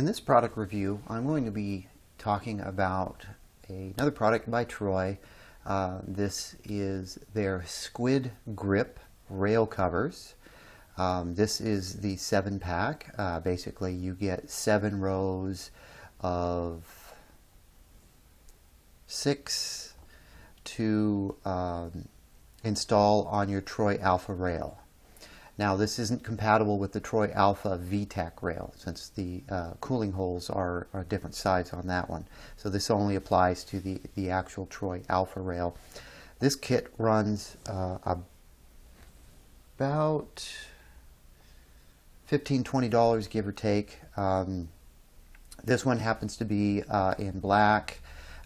In this product review, I'm going to be talking about another product by Troy. This is their Squid Grip rail covers. This is the 7-pack. Basically, you get 7 rows of 6 to install on your Troy Alpha rail. Now, this isn't compatible with the Troy Alpha VTAC rail, since the cooling holes are different size on that one. So this only applies to the actual Troy Alpha rail. This kit runs about $15–20, give or take. This one happens to be in black.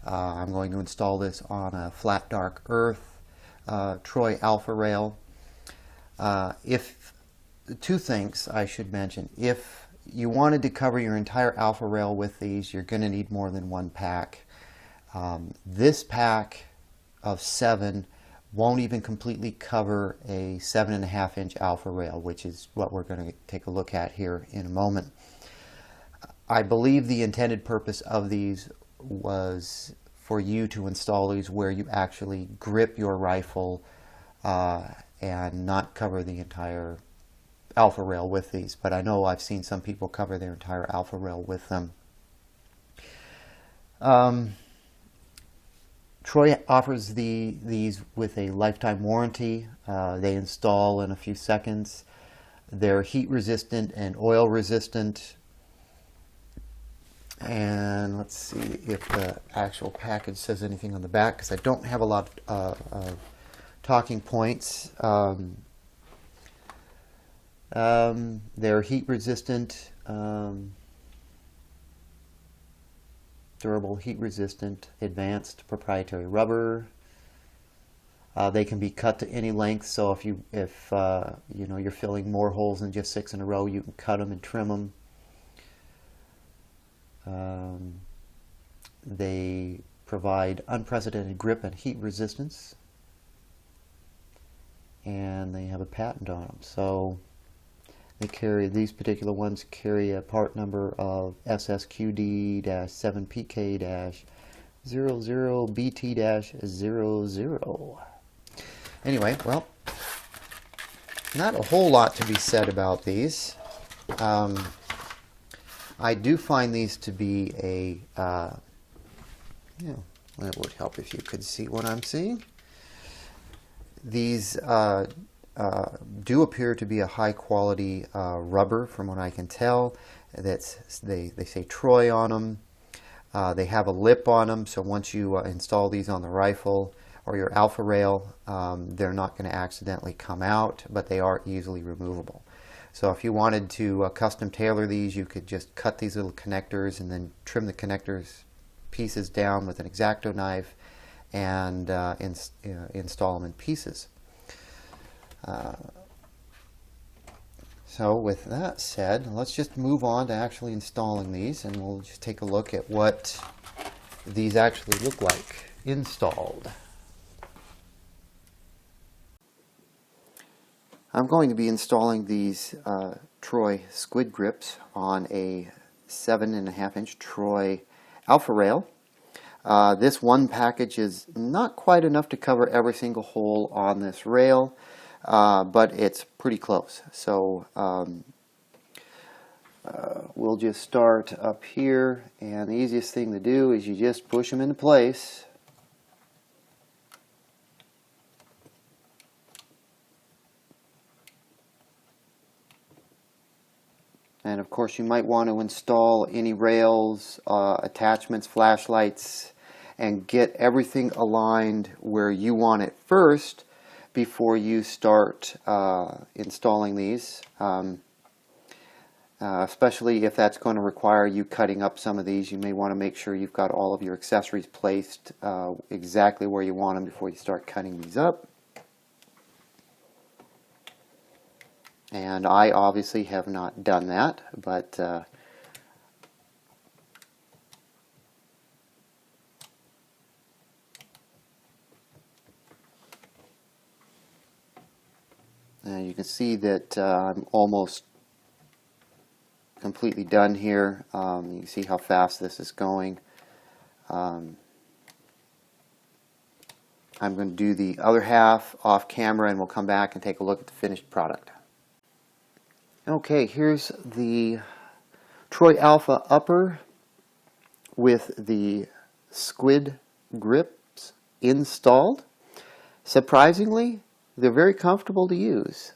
I'm going to install this on a flat dark earth Troy Alpha rail. Two things I should mention. If you wanted to cover your entire Alpha rail with these, you're going to need more than one pack. This pack of 7 won't even completely cover a 7.5-inch Alpha rail, which is what we're going to take a look at here in a moment. I believe the intended purpose of these was for you to install these where you actually grip your rifle and not cover the entire Alpha rail with these, but I know I've seen some people cover their entire Alpha rail with them. Troy offers these with a lifetime warranty. They install in a few seconds. They're heat resistant and oil resistant. And let's see if the actual package says anything on the back, because I don't have a lot of talking points. They're heat resistant, durable, heat resistant, advanced proprietary rubber. They can be cut to any length, so if you know you're filling more holes than just 6 in a row, you can cut them and trim them. They provide unprecedented grip and heat resistance, and they have a patent on them. So these particular ones carry a part number of SSQD-7PK-00BT-00. Anyway, well, not a whole lot to be said about these. I do find these to be it would help if you could see what I'm seeing. These do appear to be a high quality rubber from what I can tell. They say Troy on them. They have a lip on them, so once you install these on the rifle or your Alpha rail, they're not going to accidentally come out, but they are easily removable. So if you wanted to custom tailor these, you could just cut these little connectors and then trim the connectors pieces down with an X-Acto knife and install them in pieces. So with that said, let's just move on to actually installing these, and we'll just take a look at what these actually look like installed. I'm going to be installing these Troy Squid Grips on a 7.5-inch Troy Alpha rail. This one package is not quite enough to cover every single hole on this rail, but it's pretty close. So we'll just start up here, and the easiest thing to do is you just push them into place. And of course, you might want to install any rails, attachments, flashlights, and get everything aligned where you want it first before you start installing these. Especially if that's going to require you cutting up some of these, you may want to make sure you've got all of your accessories placed exactly where you want them before you start cutting these up. And I obviously have not done that, but you can see that I'm almost completely done here. You can see how fast this is going. I'm going to do the other half off camera, and we'll come back and take a look at the finished product. Okay, here's the Troy Alpha upper with the Squid Grips installed. Surprisingly, they're very comfortable to use.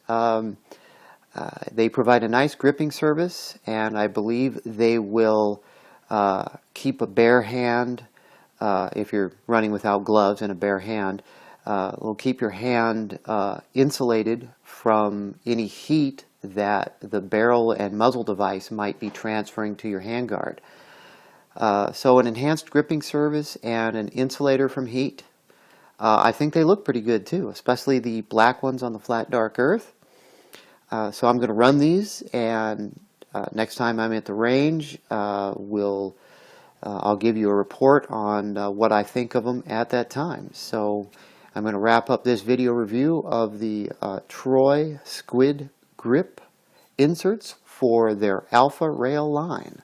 They provide a nice gripping service, and I believe they will keep a bare hand, if you're running without gloves and a bare hand, will keep your hand insulated from any heat that the barrel and muzzle device might be transferring to your handguard. So an enhanced gripping service and an insulator from heat. I think they look pretty good too, especially the black ones on the flat dark earth. So I'm going to run these, and next time I'm at the range, I'll give you a report on what I think of them at that time. So I'm going to wrap up this video review of the Troy Squid Grip inserts for their Alpha Rail line.